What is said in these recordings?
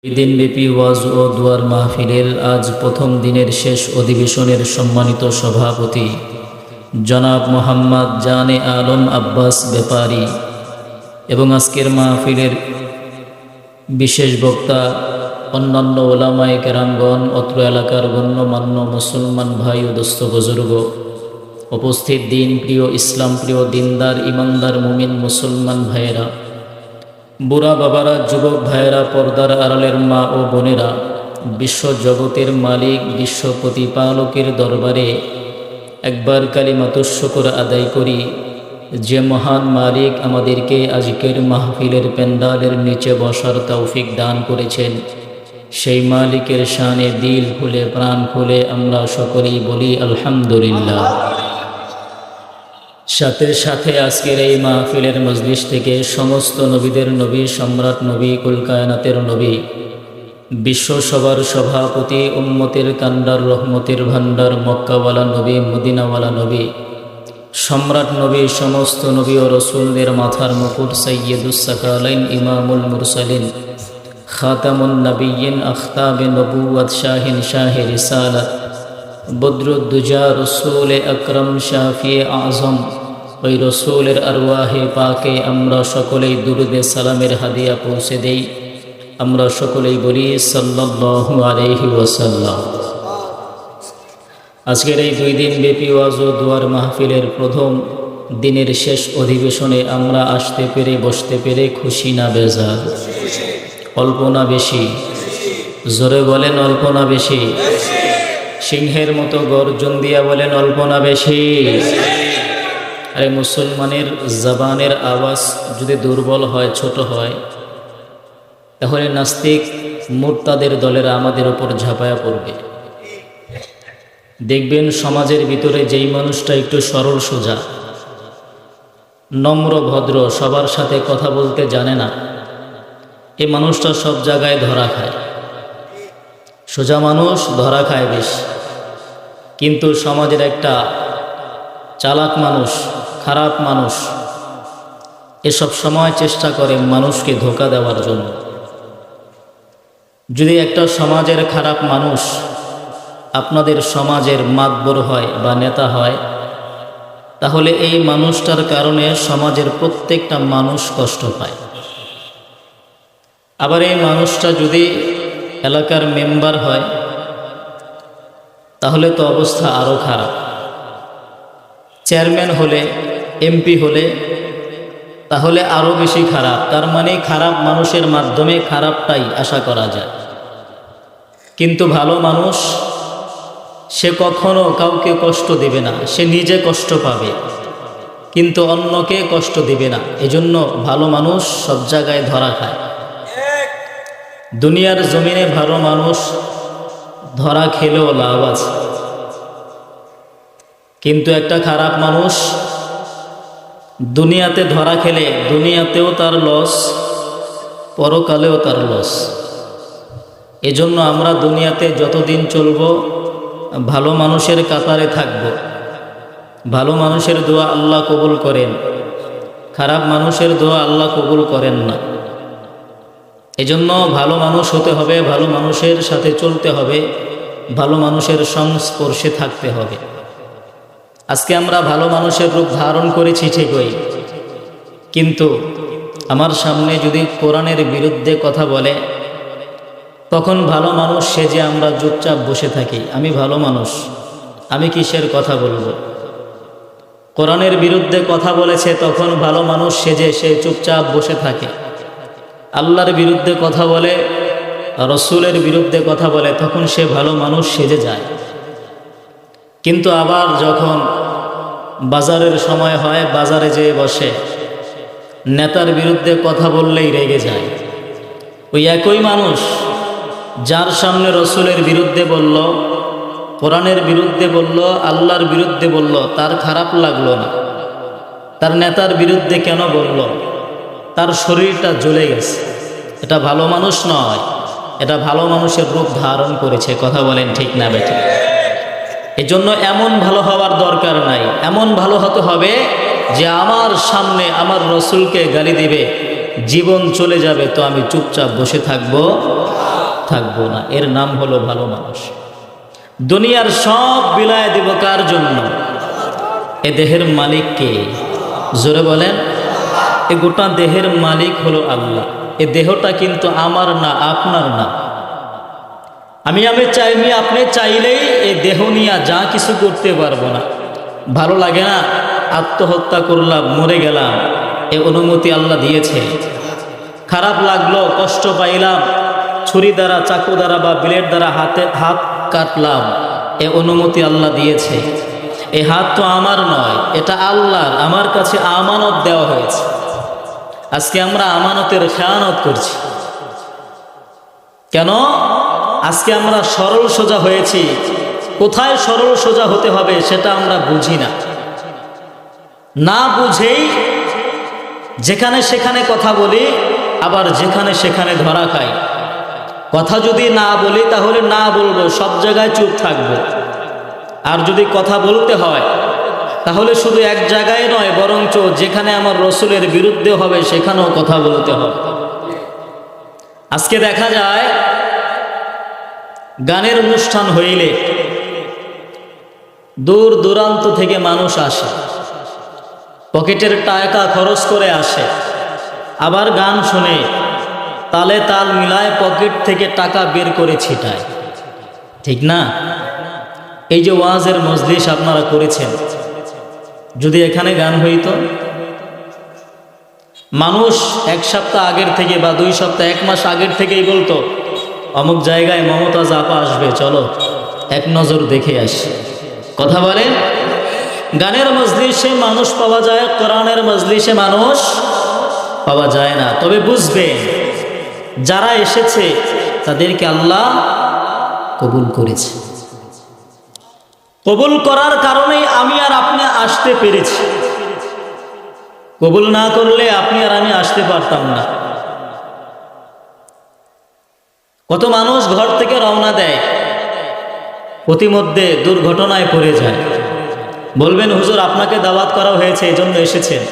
দিনব্যাপী ওয়াজ ও দুয়ার মাহফিলের আজ প্রথম দিনের শেষ অধিবেশনের সম্মানিত সভাপতি জনাব মোহাম্মদ জানে আলম আব্বাস ব্যাপারী এবং আজকের মাহফিলের বিশেষ বক্তা অন্যান্য ওলামায়ে কেরামগণ, অত্র এলাকার গণ্যমান্য মুসলমান ভাই ও দোস্ত বুজুর্গ, উপস্থিত দিন প্রিয়, ইসলাম প্রিয়, দিনদার, ইমানদার, মুমিন মুসলমান ভাইয়েরা, বুড়া বাবারা, যুবক ভাইয়েরা, পর্দার আড়ালের মা ও বোনেরা, বিশ্ব জগতের মালিক, বিশ্ব প্রতিপালকের দরবারে একবার কালিমাতুশ শুকর আদায় করি, যে মহান মালিক আমাদেরকে আজকের মাহফিলের প্যান্ডালের নিচে বসার তৌফিক দান করেছেন। সেই মালিকের শানে দিল খুলে, প্রাণ খুলে আমরা সকলেই বলি আলহামদুলিল্লাহ। সাথে সাথে আজকের এই মাহফিলের মজলিস থেকে সমস্ত নবীদের নবী, সম্রাট নবী, কুল কায়নাতের নবী, বিশ্ব সবার সভাপতি, উম্মতের কান্ডার, রহমতের ভান্ডার, মক্কাওয়ালা নবী, মদিনাওয়ালা নবী, সম্রাট নবী, সমস্ত নবী ও রসুলদের মাথার মুকুট, সাইয়্যিদুস সাকালাইন, ইমামুল মুরসালিন, খাতামুন নবিয়্যিন, আখতাবে নবুওয়াত, শাহিন শাহে রিসালাত, বদরুদ্দুজা, রসুল আকরম, শাফি আজম, ওই রসুলের আরওয়াহে পাকে আমরা সকলেই দুরুদে সালামের হাদিয়া পৌঁছে দেই। আমরা সকলেই বলি সাল্লাল্লাহু আলাইহি ওয়াসাল্লাম। আজকের এই 2 দিন ব্যাপী ওয়াজ ও দুয়ার মাহফিলের প্রথম দিনের শেষ অধিবেশনে আমরা আসতে পেরে, বসতে পেরে খুশি না বেজার? অল্প না বেশি? জোরে বলেন অল্প না বেশি? সিংহের মতো গর্জন দিয়া বলেন অল্প না বেশি? আরে মুসলমানের জবানের আওয়াজ যদি দুর্বল হয়, ছোট হয়, তাহলে নাস্তিক মুরতাদের দলেরা আমাদের উপর ঝাঁপায়া পড়বে। দেখবেন সমাজের ভিতরে যেই মানুষটা একটু সরল সোজা, নম্র ভদ্র, সবার সাথে কথা বলতে জানে না, এই মানুষটা সব জায়গায় ধরা খায়। সোজা মানুষ ধরা খায় বেশ, কিন্তু সমাজের একটা চালাক মানুষ, খারাপ মানুষ, এসব সময় চেষ্টা করে মানুষকে ধোঁকা দেওয়ার জন্য। যদি একটা সমাজের খারাপ মানুষ আপনাদের সমাজের মাতবর হয় বা নেতা হয়, তাহলে এই মানুষটার কারণে সমাজের প্রত্যেকটা মানুষ কষ্ট পায়। আবার এই মানুষটা যদি এলাকার মেম্বার হয়, তাহলে তো অবস্থা আরও খারাপ। চেয়ারম্যান হলে, এমপি হলে, তাহলে আরও বেশি খারাপ। তার মানে খারাপ মানুষের মাধ্যমে খারাপটাই আশা করা যায়। কিন্তু ভালো মানুষ, সে কখনো কাউকে কষ্ট দিবে না, সে নিজে কষ্ট পাবে কিন্তু অন্যকে কষ্ট দিবে না। এজন্য ভালো মানুষ সব জায়গায় ধরা খায়। দুনিয়ার জমিনে ভালো মানুষ ধরা খেলেও লাভ আছে, কিন্তু একটা খারাপ মানুষ দুনিয়াতে ধরা খেলে দুনিয়াতেও তার লস, পরকালেও তার লস। এজন্য আমরা দুনিয়াতে যতদিন চলব ভালো মানুষের কাতারে থাকব। ভালো মানুষের দোয়া আল্লাহ কবুল করেন, খারাপ মানুষের দোয়া আল্লাহ কবুল করেন না। এজন্য ভালো মানুষ হতে হবে, ভালো মানুষের সাথে চলতে হবে, ভালো মানুষের সংস্পর্শে থাকতে হবে। আজকে আমরা ভালো মানুষের রূপ ধারণ করেছি ঠিকই, কিন্তু আমার সামনে যদি কোরআনের বিরুদ্ধে কথা বলে, তখন ভালো মানুষ সেজে আমরা চুপচাপ বসে থাকি। আমি ভালো মানুষ, আমি কিসের কথা বলবো? কোরআনের বিরুদ্ধে কথা বলেছে, তখন ভালো মানুষ সেজে সে চুপচাপ বসে থাকে। আল্লাহর বিরুদ্ধে কথা বলে, রসুলের বিরুদ্ধে কথা বলে, তখন সে ভালো মানুষ সেজে যায়। কিন্তু আবার যখন বাজারের সময় হয়, বাজারে যেয়ে বসে, নেতার বিরুদ্ধে কথা বললেই রেগে যায়। ওই একই মানুষ যার সামনে রসুলের বিরুদ্ধে বলল, কোরআনের বিরুদ্ধে বলল, আল্লাহর বিরুদ্ধে বলল, তার খারাপ লাগলো না। তার নেতার বিরুদ্ধে কেন বলল? তার শরীরটা জ্বলে গেছে। এটা ভালো মানুষ নয়, এটা ভালো মানুষের রূপ ধারণ করেছে। কথা বলেন ঠিক না বেঠিক? এজন্য এমন ভালো হওয়ার দরকার নাই। এমন ভালো হতে হবে যে আমার সামনে আমার রসুলকে গালি দিবে, জীবন চলে যাবে তো আমি চুপচাপ বসে থাকবো থাকবো না। এর নাম হলো ভালো মানুষ। দুনিয়ার সব বিলায় দিব কার জন্য? এ দেহের মালিক কে? জোরে বলেন। এ গোটা দেহের মালিক হলো আল্লাহ। এ দেহটা কিন্তু আমার না, আপনার না। আমি আপনি চাইলেই এই দেহ নিয়ে যা কিছু করতে পারবো না। ভালো লাগে না? আত্মহত্যা করলাম, মরে গেলাম, এ অনুমতি আল্লাহ দিয়েছে। খারাপ লাগলো, কষ্ট পাইলাম, ছুরি দ্বারা, চাকু দ্বারা বা ব্লেড দ্বারা হাত কাটলাম, এ অনুমতি আল্লাহ দিয়েছে। এই হাত তো আমার নয়, এটা আল্লাহর, আমার কাছে আমানত দেওয়া হয়েছে। আজকে আমরা আমানতের খেয়ানত করছি। কেন? আজকে আমরা সরল সোজা হয়েছি। কোথায় সরল সোজা হতে হবে সেটা আমরা বুঝি না। না বুঝেই যেখানে সেখানে কথা বলি, আবার যেখানে সেখানে ধরা খাই। কথা যদি না বলি তাহলে না বলবো, সব জায়গায় চুপ থাকবো। আর যদি কথা বলতে হয় তাহলে শুধু এক জায়গায় নয়, বরঞ্চ যেখানে আমার রসুলের বিরুদ্ধে হবে সেখানেও কথা বলতে হবে। আজকে দেখা যায় গানের অনুষ্ঠান হইলে দূর দূরান্ত থেকে মানুষ আসে, পকেটের টাকা খরচ করে আসে, আবার গান শুনে তালে তাল মিলায় পকেট থেকে টাকা বের করে ছিটায়। ঠিক না? এই যে ওয়াজের মজলিস আপনারা করেছেন, যদি এখানে গান হইতো, মানুষ এক সপ্তাহ আগের থেকে বা 2 সপ্তাহ, 1 মাস আগের থেকেই বলতো অমুক জায়গায় মমতাজ আপা আসবে, চলো এক নজর দেখে আসি। কথা বলে। গানের মজলিসে মানুষ পাওয়া যায়, কোরআনের মজলিসে মানুষ পাওয়া যায় না। তবে বুঝবে, যারা এসেছে তাদেরকে আল্লাহ কবুল করেছে। কবুল করার কারণেই আমি আর আপনি আসতে পেরেছি। কবুল না করলে আপনি আর আমি আসতে পারতাম না। কত মানুষ ঘর থেকে রওনা দেয়, প্রতিমধ্যে দুর্ঘটনায় পড়ে যায়। বলবেন হুজুর আপনাকে দাওয়াত করা হয়েছে এই জন্য এসেছেন।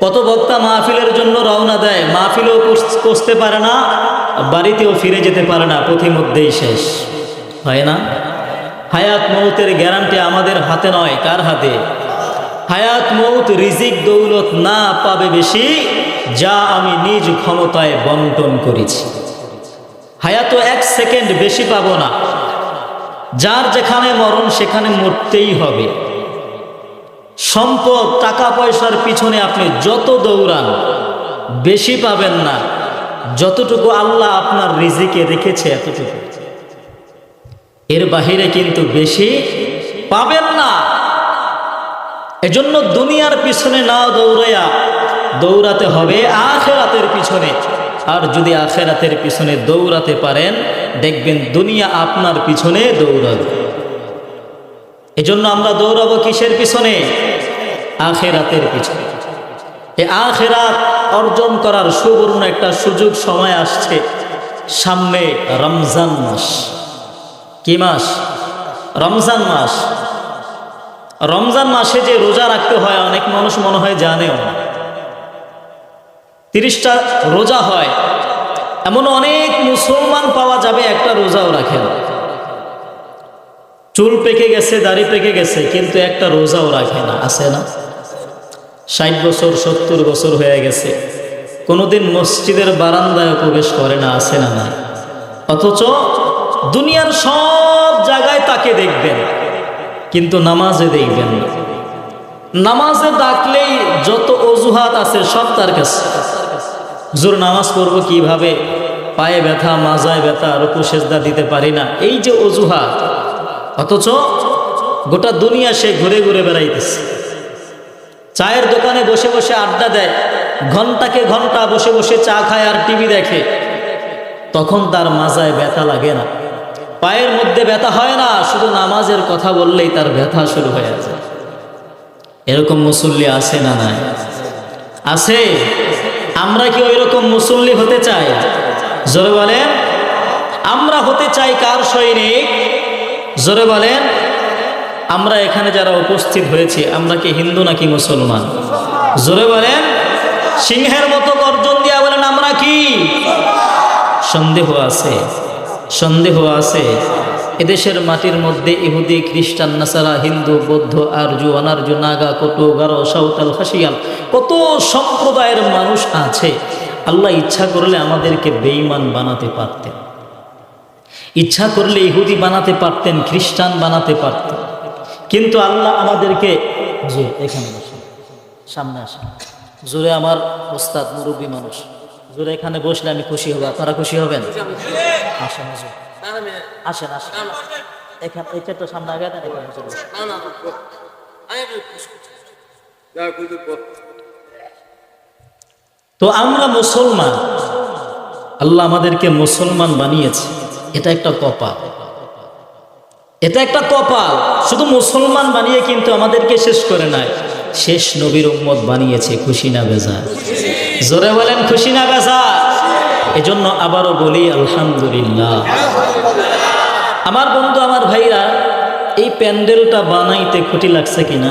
কত বক্তা মাহফিলের জন্য রওনা দেয়, মাহফিলেও পৌঁছতে পারে না, বাড়িতেও ফিরে যেতে পারে না, প্রতিমধ্যেই শেষ হয় না? হায়াত মৌতের গ্যারান্টি আমাদের হাতে নয়, কার হাতে? হায়াত মৌত রিজিক দৌলত না পাবে বেশি, যা আমি নিজ ক্ষমতায় বন্টন করেছি। হায়াত 1 সেকেন্ড বেশি পাবো না। যার যেখানে মরণ সেখানে মরতেই হবে। সম্পদ, টাকা পয়সার পিছনে আপনি যত দৌড়ান বেশি পাবেন না, যতটুকু আল্লাহ আপনার রিজিকে রেখেছে এতটুকু। এর বাহিরে কিন্তু বেশি পাবেন না। এজন্য দুনিয়ার পিছনে না দৌড়াইয়া দৌড়াতে হবে আখিরাতের পিছনে। আর যদি আখিরাতের পিছনে দৌড়াতে পারেন, দেখবেন দুনিয়া আপনার পিছনে দৌড়াবে। এজন্য আমরা দৌড়াবো কিসের পিছনে? আখিরাতের পিছনে। এই আখিরাত অর্জন করার সুবর্ণ একটা সুযোগ সময় আসছে। সামনে রমজান মাস। কি মাস? রমজান মাস। রমজান মাসে যে রোজা রাখতে হয় অনেক মানুষ মনে হয় জানেও না। 30টা রোজা হয়, এমন অনেক মুসলমান পাওয়া যাবে একটা রোজাও রাখে না। চুল পেকে গেছে, দাড়ি পেকে গেছে, কিন্তু একটা রোজাও রাখে না। আছে না? 60 বছর 70 বছর হয়ে গেছে, কোনোদিন মসজিদের বারান্দায় প্রবেশ করে না। আছে না? নাই। অথচ দুনিয়ার সব জায়গায় তাকে দেখবেন, কিন্তু নামাজে দেখবেন না। নামাজে ডাকলেই যত অজুহাত আছে সব তার কাছে। হুজুর নামাজ পড়বো কিভাবে, পায়ে ব্যথা, মাজায় ব্যথা, রুকু সেজদা দিতে পারি না, এই যে অজুহাত। অথচ গোটা দুনিয়া সে ঘুরে ঘুরে বেড়াইতেছে। চায়ের দোকানে বসে বসে আড্ডা দেয়, ঘন্টাকে ঘন্টা বসে বসে চা খায় আর টিভি দেখে, তখন তার মাজায় ব্যথা লাগে না, পায়ের মধ্যে ব্যথা হয় না, শুধু নামাজের কথা বললেই তার ব্যথা শুরু হয়ে যায়। এরকম মুসল্লি আছে না? নাই। আছে। আমরা কি ওই রকম মুসল্লি হতে চাই? জোরে বলেন। আমরা হতে চাই কার সৈনিক? জোরে বলেন। আমরা এখানে যারা উপস্থিত হয়েছি, আমরা কি হিন্দু নাকি মুসলমান? জোরে বলেন। সিংহের মতো গর্জন দিয়া বলেন আমরা কি? সন্দেহ আছে? সন্দেহ আছে এদেশের মাটির মধ্যে ইহুদি, খ্রিস্টান, নাসারা, হিন্দু, বৌদ্ধ, আর্য, অনার্য, নাগা, কটু, গারো, সাঁওতাল, খাসিয়াল কত সম্প্রদায়ের মানুষ আছে। আল্লাহ ইচ্ছা করলে আমাদেরকে বেঈমান বানাতে পারতেন, ইচ্ছা করলে ইহুদি বানাতে পারতেন, খ্রিস্টান বানাতে পারতেন, কিন্তু আল্লাহ আমাদেরকে এখানে বসে সামনে আসেন জোরে, আমার ওস্তাদ মুরব্বী মানুষ, জোরে এখানে বসলে আমি খুশি হব, আপনারা খুশি হবেন? আসেন আসেন আসেন এখানে, এটা তো সামনে আগে দেন, এখানে চলে তো আমরা মুসলমান, আল্লাহ আমাদেরকে মুসলমান বানিয়েছে, এটা একটা কপাল, এটা একটা কপাল। শুধু মুসলমান বানিয়ে কিন্তু আমাদেরকে শেষ করে নাই, শেষ নবীর উম্মত বানিয়েছে। খুশি না বেজার? জোরে বলেন খুশি না বেজার? এজন্য আবারও বলি আলহামদুলিল্লাহ। আমার বন্ধু, আমার ভাইরা, এই প্যান্ডেলটা বানাইতে খুঁটি লাগছে কিনা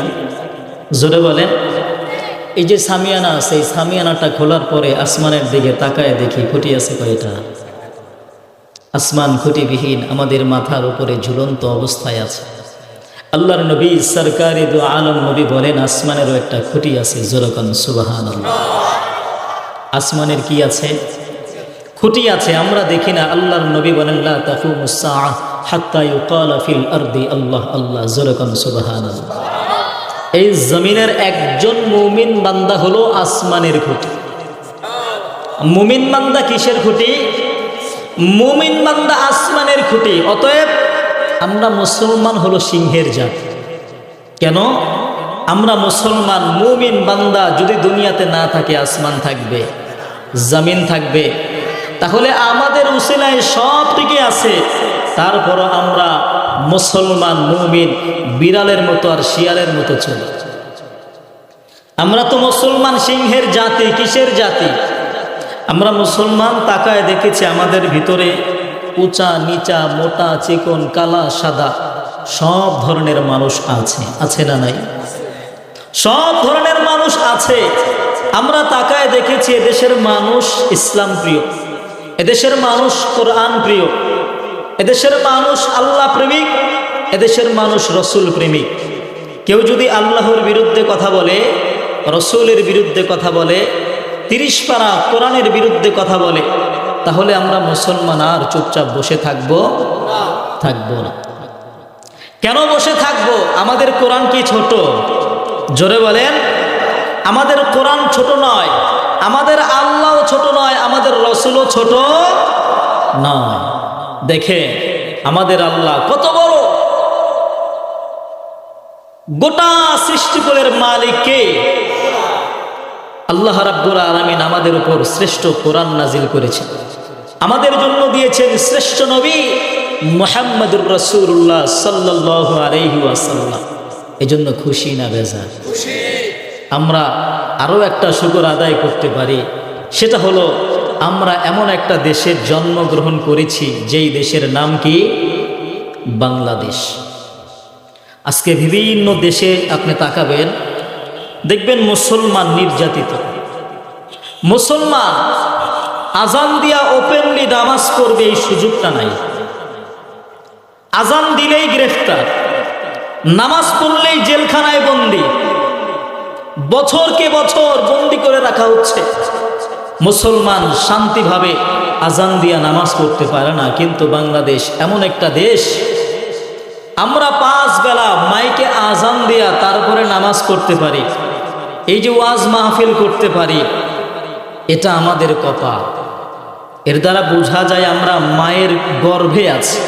জোরে বলেন। এই যে সামিয়ানা আছে, এই সামিয়ানাটা খোলার পরে আসমানের দিকে তাকায় দেখি খুঁটি আছে কয়টা? আসমান খুঁটিবিহীন আমাদের মাথার উপরে ঝুলন্ত অবস্থায় আছে। আল্লাহর নবী সরকারি দু আলম নবী বলেন আসমানেরও একটা খুঁটি আছে। জোরকান সুবহানাল্লাহ। আসমানের কি আছে? খুঁটি আছে, আমরা দেখি না। আল্লাহর নবী বলেন লা তাকুমুস সাআহ হাত্তা ইউকালা ফিল আরদি আল্লাহ আল্লাহ। জোরকান সুবহানাল্লাহ। এই জমিনের একজন মুমিন বান্দা হলো আসমানের খুঁটি। মুমিন বান্দা কিসের খুঁটি? মুমিন বান্দা আসমানের খুঁটি। অতএব আমরা মুসলমান হলো সিংহের জাত। কেন? আমরা মুসলমান, মুমিন বান্দা যদি দুনিয়াতে না থাকে, আসমান থাকবে, জমিন থাকবে, তাহলে আমাদের উসিলায় সব টিকে আছে। তারপরও আমরা মুসলমান মুমিন বিড়ালের মতো আর শিয়ালের মতো চলি। আমরা তো মুসলমান সিংহের জাতি। কিসের জাতি? আমরা মুসলমান তাকায় দেখেছি আমাদের ভিতরে উঁচা নিচা, মোটা চিকন, কালা সাদা সব ধরনের মানুষ আছে। আছে না নাই? সব ধরনের মানুষ আছে। আমরা তাকায় দেখেছি এদেশের মানুষ ইসলাম প্রিয়, এদেশের মানুষ কোরআন প্রিয়, এদেশের মানুষ আল্লাহ প্রেমিক, এদেশের মানুষ রসুল প্রেমিক। কেউ যদি আল্লাহর বিরুদ্ধে কথা বলে, রসুলের বিরুদ্ধে কথা বলে, 30 পারা কোরআনের বিরুদ্ধে কথা বলে, তাহলে আমরা মুসলমান আর চুপচাপ বসে থাকবো না। কেন বসে থাকবো? আমাদের কোরআন কি ছোট? জোরে বলেন। আমাদের কোরআন ছোট নয়, আমাদের আল্লাহও ছোট নয়, আমাদের রসুলও ছোট নয়। দেখে আমাদের আল্লাহ কত বড়, গোটা সৃষ্টিকুলের মালিক কে? আল্লাহ রাব্বুল আলামিন আমাদের উপর শ্রেষ্ঠ কোরআন নাজিল করেছেন, আমাদের জন্য দিয়েছেন শ্রেষ্ঠ নবী মুহাম্মদুর রাসূলুল্লাহ সাল্লাল্লাহু আলাইহি ওয়াসাল্লাম। এজন্য খুশি না বেজার? আমরা আরও একটা শুকর আদায় করতে পারি, সেটা হলো আমরা এমন একটা দেশের জন্মগ্রহণ করেছি যেই দেশের নাম কি? বাংলাদেশ। আজকে বিভিন্ন দেশে আপনি তাকাবেন, দেখবেন মুসলমান নির্যাতিত। মুসলমান আজান দিয়া ওপেনলি নামাজ পড়বে এই সুযোগটা নাই। আজান দিলেই গ্রেফতার, নামাজ পড়লেই জেলখানায় বন্দি, বছরকে বছর বন্দি করে রাখা হচ্ছে। মুসলমান শান্তিভাবে আজান দিয়া নামাজ পড়তে পারে না। কিন্তু বাংলাদেশ এমন একটা দেশ, আমরা 5 বেলা মাইকে আজান দিয়া তারপরে নামাজ পড়তে পারি, এই যে ওয়াজ মাহফিল করতে পারি, এটা আমাদের কপাল। এর দ্বারা বোঝা যায় আমরা মায়ের গর্ভে আছি।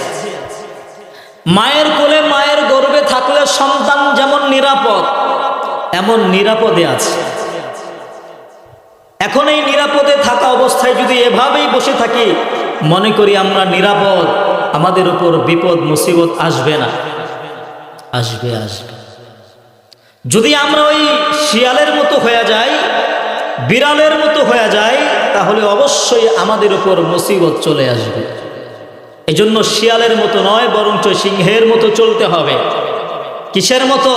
মায়ের কোলে, মায়ের গর্ভে থাকলে সন্তান যেমন নিরাপদ, এমন নিরাপদে আছে। এখন এই নিরাপদে থাকা অবস্থায় যদি এভাবেই বসে থাকি, মনে করি আমরা নিরাপদ, আমাদের উপর বিপদ মুসিবত আসবে না? আসবে, আসবে। যদি আমরা ওই শিয়ালের মতো হয়ে যাই, বিড়ালের মতো হয়ে যাই, তাহলে অবশ্যই আমাদের উপর মুসিবত চলে আসবে। এজন্য শিয়ালের মতো নয়, বরঞ্চ সিংহের মতো চলতে হবে। কিসের মতো?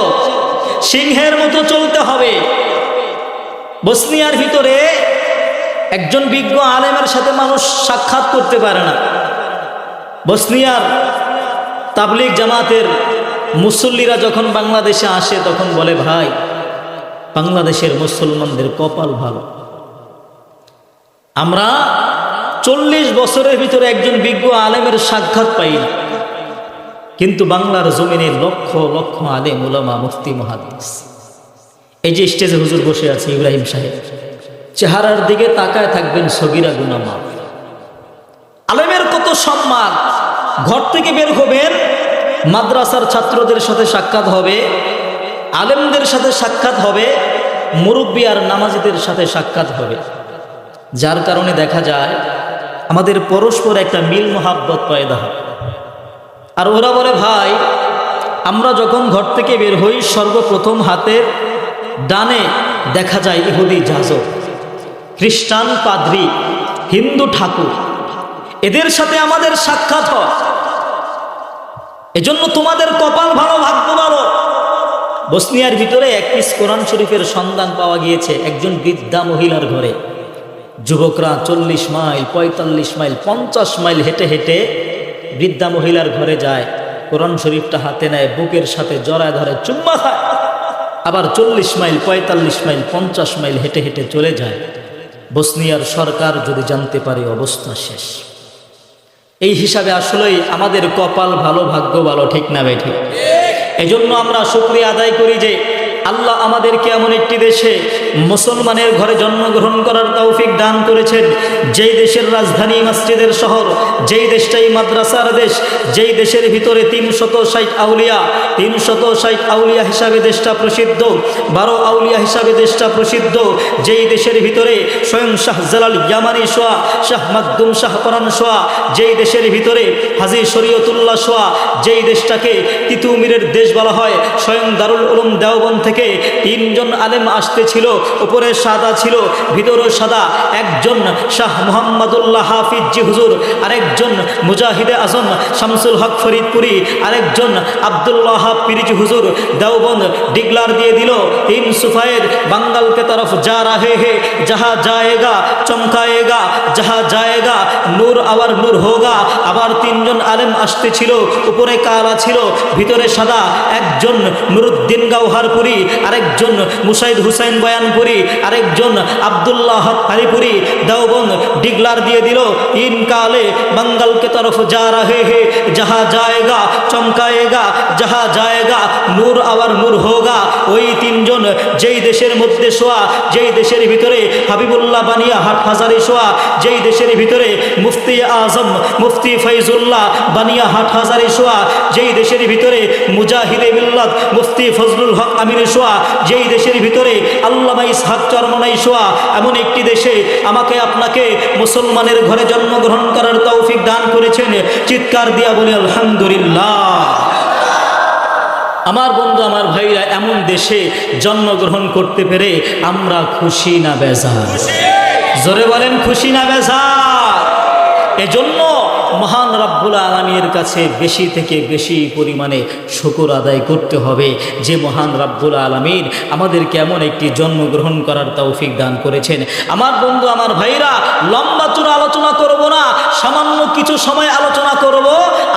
সিংহের মতো চলতে হবে। বসনিয়ার ভিতরে একজন বিজ্ঞ আলেমের সাথে মানুষ সাক্ষাৎ করতে পারে না। বসনিয়ার তাবলিগ জামাতের মুসল্লিরা যখন বাংলাদেশে আসে তখন বলে, ভাই বাংলাদেশের মুসলমানদের কপাল ভালো, আমরা 40 বছরের ভিতরে একজন বিজ্ঞ আলেমের সাক্ষাৎ পাই না, কিন্তু বাংলার জমিনে লক্ষ লক্ষ আলেম উলামা মুফতি মুহাদ্দিস। এই যে স্টেজে হুজুর বসে আছে ইব্রাহিম সাহেব, চেহারার দিকে তাকায় থাকবেন, সগীরা গুনাহ মাফ। আলেমের কত সম্মান। ঘর থেকে বের হবেন, মাদ্রাসার ছাত্রদের সাথে সাক্ষাৎ হবে, আলেমদের সাথে সাক্ষাৎ হবে, মুরব্বী আর নামাজিদের সাথে সাক্ষাৎ হবে, যার কারণে দেখা যায় আমাদের পরস্পর একটা মিল মোহাব্বত পয়দা হয়। আর ওরা বলে, ভাই আমরা যখন ঘর থেকে বের হই সর্বপ্রথম হাতের ডানে দেখা যায় ইহুদি যাজক, খ্রিস্টান পাদ্রী, হিন্দু ঠাকুর, এদের সাথে আমাদের সাক্ষাৎ হয়। এজন্য তোমাদের কপাল ভালো, ভাগ্য ভালো। বসনিয়ার ভিতরে এক পিস কোরআন শরীফের সন্ধান পাওয়া গিয়েছে একজন বৃদ্ধা মহিলার ঘরে। যুবকরা 40 মাইল, 45 মাইল, 50 মাইল হেঁটে হেঁটে বৃদ্ধা মহিলার ঘরে যায়, কোরআন শরীফটা হাতে নেয়, বুকের সাথে জড়ায় ধরে চুম্মা খায়, আবার 40 মাইল, 45 মাইল, 50 মাইল হেঁটে হেঁটে চলে যায়। বসনিয়ার সরকার যদি জানতে পারে অবস্থা শেষ। এই হিসাবে আসলেই আমাদের কপাল ভালো, ভাগ্য ভালো, ঠিক না ভাই? ঠিক। এজন্য আমরা শুকরিয়া আদায় করি যে আল্লাহ আমাদেরকে এমন একটি দেশে মুসলমানের ঘরে জন্মগ্রহণ করার তৌফিক দান করেছেন, যেই দেশের রাজধানী মসজিদের শহর, যেই দেশটাই মাদ্রাসার দেশ, যেই দেশের ভিতরে 360 আউলিয়া, 360 আউলিয়া হিসাবে দেশটা প্রসিদ্ধ, 12 আউলিয়া হিসাবে দেশটা প্রসিদ্ধ, যেই দেশের ভিতরে স্বয়ং শাহ জালাল ইয়ামানি সোয়া, শাহ মাকদুম শাহ পরান সোয়া, যেই দেশের ভিতরে হাজী শরীয়তুল্লাহ সোয়া, যেই দেশটাকে তিতুমিরের দেশ বলা হয়, স্বয়ং দারুল উলুম দেওবন্দ থেকে 3 জন আলেম আসতেছিল, উপরে সাদা ছিল, ভিতরে সাদা, একজন শাহ মুহাম্মদুল্লাহ হাফিজ জি হুজুর, আরেকজন মুজাহিদে আজম শামসুল হক ফরিদপুরি, আরেকজন আব্দুল্লাহ পীরজি হুজুর দেওবন্দ ডিগলার দিয়ে দিল, 3 সুফায়েদ বাঙ্গাল কে তরফ যা রাহে হে, যাহা জায়েগা চমকায়েগা, যাহা জায়েগা নূর আওয়ার নূর হোগা। আবার 3 জন আলেম আসতেছিল, উপরে কালা ছিল, ভিতরে সাদা, একজন নুরুদ্দিন গাওহারপুরি, আরেকজন মুসাইদ হুসাইন বয়ানপুরি, আরেকজন আব্দুল্লাহ আলিপুরি দেওবন্দ ডিগলার দিয়ে দিল, 3 কালে বাঙ্গাল কে তরফ যা রাহে হে, যাহা জায়েগা চমকায়েগা, যাহা জায়েগা নূর আওয়ার নূর হোগা। ওই 3 জন যেই দেশের মধ্যে শোয়া, যেই দেশের ভিতরে হাবিবুল্লাহ বানিয়া হাট হাজারি শোয়া, যেই দেশের ভিতরে মুফতি আজম মুফতি ফৈজুল্লাহ বানিয়া হাট হাজারি শোয়া, যেই দেশের ভিতরে মুজাহিদে মিল্লাত মুফতি ফজলুল হক আমির শোয়া, যেই দেশের ভিতরে আল্লামা ইসহাক চরমনাই শোয়া, এমন একটি দেশে আমাকে আপনাকে মুসলমানের ঘরে জন্মগ্রহণ করার তৌফিক দান করেছেন। চিৎকার দিয়া বলি আলহামদুলিল্লাহ। আমার বন্ধু, আমার ভাইরা, এমন দেশে জন্মগ্রহণ করতে পেরে আমরা খুশি না বেজার? জোরে বলেন, খুশি না বেজার? এজন্য মহান রব্বুল আলামিনের কাছে বেশি থেকে বেশি পরিমাণে শুকর আদায় করতে হবে যে মহান রব্বুল আলামিন আমাদেরকে এমন একটি জন্মগ্রহণ করার তৌফিক দান করেছেন। আমার বন্ধু, আমার ভাইরা, লম্বা চূড়া আলোচনা করব না, সামান্য কিছু সময় আলোচনা করব,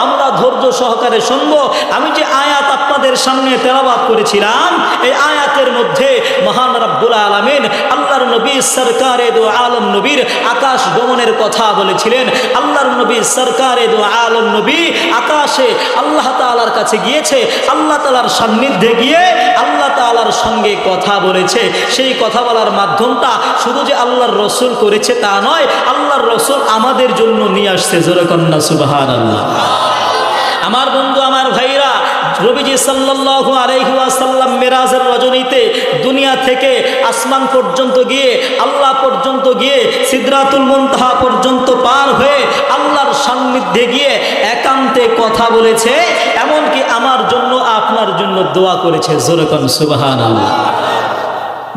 আমরা ধৈর্য সহকারে শুনব। আমি যে আয়াত আপনাদের সামনে তেলাওয়াত করেছিলাম, এই আয়াতের মধ্যে মহান রব্বুল আলামিন আল্লাহর নবী সরকারে দু আলম নবীর আকাশ গমনের কথা বলেছিলেন। আল্লাহর নবী সরকারে দু আলম নবী আকাশে আল্লাহ তাআলার কাছে গিয়েছে, আল্লাহ তাআলার সান্নিধ্যে গিয়ে আল্লাহ তাআলার সঙ্গে কথা বলেছে। সেই কথা বলার মাধ্যমটা শুধু যে আল্লাহর রসুল করেছে তা নয়, আল্লাহর রসুল আমাদের জন্য নিয়ে আসছে। জোরে কন্না সুবহানাল্লাহ। আমার বন্ধু, আমার ভাইরা, নবীজি সাল্লাল্লাহু আলাইহি ওয়াসাল্লাম মেরাজের রজনীতে দুনিয়া থেকে আসমান পর্যন্ত গিয়ে, আল্লাহ পর্যন্ত গিয়ে, সিদরাতুল মুনতাহা পর্যন্ত পার হয়ে আল্লাহর সান্নিধ্যে গিয়ে একান্তে কথা বলেছে, এমনকি আমার জন্য আপনার জন্য দোয়া করেছে। জোরে কোন সুবহানাল্লাহ।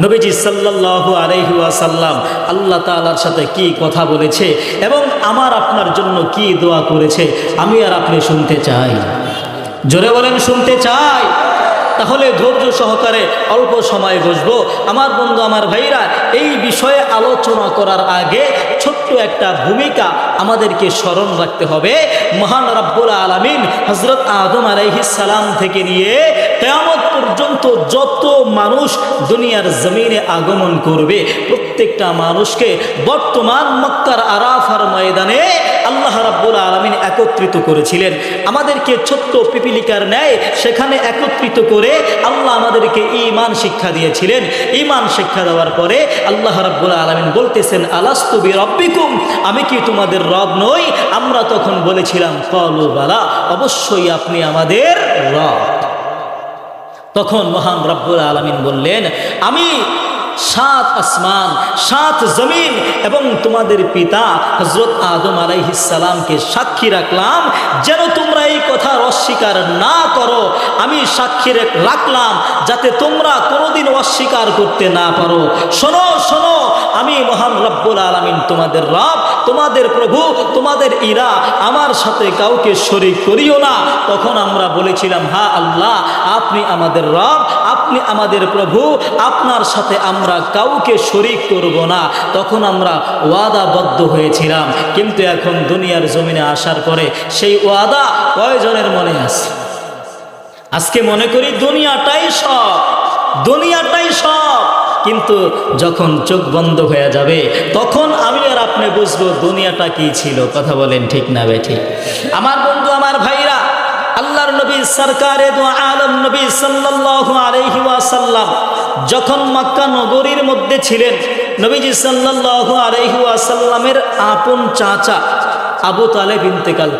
নবীজি সাল্লাল্লাহু আলাইহি ওয়াসাল্লাম আল্লাহ তাআলার সাথে কি কথা বলেছে এবং আমার আপনার জন্য কি দোয়া করেছে, আমি আর আপনি শুনতে চাই। জোরে বলেন, শুনতে চাই। তাহলে ধৈর্য সহকারে অল্প সময় বসবো। আমার বন্ধু, আমার ভাইরা, এই বিষয়ে আলোচনা করার আগে ছোট্ট একটা ভূমিকা আমাদেরকে স্মরণ রাখতে হবে। মহান রব্বুল আলামিন হযরত আদম আলাইহিস সালাম থেকে নিয়ে কিয়ামত পর্যন্ত যত মানুষ দুনিয়ার জমিনে আগমন করবে, প্রত্যেকটা মানুষকে বর্তমান মক্কার আরাফার ময়দানে আল্লাহ রাব্বুল আলামিন একত্রিত করেছিলেন। আমাদেরকে ছোট্ট পিপিলিকার ন্যায় সেখানে একত্রিত করে আল্লাহ আমাদেরকে ঈমান শিক্ষা দিয়েছিলেন। ঈমান শিক্ষা দেওয়ার পরে আল্লাহ রাব্বুল আলামিন বলতেছেন, আলাস্তু বিরাব্বিকুম, আমি কি তোমাদের রব নই? আমরা তখন বলেছিলাম ক্বালু বালা, অবশ্যই আপনি আমাদের রব। তখন মহান রব্বুল আলামিন বললেন, আমি 7 আসমান 7 জমিন এবং তোমাদের পিতা হযরত আদম আলাইহিস সালামকে সাক্ষী রাখলাম, যেন তোমরা এই কথা অস্বীকার না করো। আমি সাক্ষী রাখলাম যাতে তোমরা কোনোদিন অস্বীকার করতে না পারো। শোনো শোনো, আমি মহান রব্বুল আলামিন তোমাদের রব, তোমাদের প্রভু, তোমাদের ইলা, আমার সাথে কাউকে শরীক করিও না। তখন আমরা বলেছিলাম, হ্যাঁ আল্লাহ, আপনি আমাদের রব, আপনি আমাদের প্রভু, আপনার সাথে আমরা কাউকে শরীক করব না। তখন আমরা ওয়াদাবদ্ধ হয়েছিলাম। কিন্তু এখন দুনিয়ার জমিনে আসার পরে সেই ওয়াদা কয়জনের মনে আছে? আজকে মনে করি দুনিয়াটাই সব, দুনিয়াটাই সব। কিন্তু যখন চোখ বন্ধ হয়ে যাবে তখন আমি আর আপনি বুঝবো দুনিয়াটা কি ছিল। কথা বলেন ঠিক না বেঠিক? আমার বন্ধু, আমার ভাইরা, আল্লাহর নবী সরকারে দো আলম নবী সাল্লাল্লাহু আলাইহি ওয়াসাল্লাম যখন মক্কা নগরীর মধ্যে ছিলেন, নবীজি সাল্লাল্লাহু আলাইহি ওয়াসাল্লামের আপন চাচা আবু তালেব ইন্তেকাল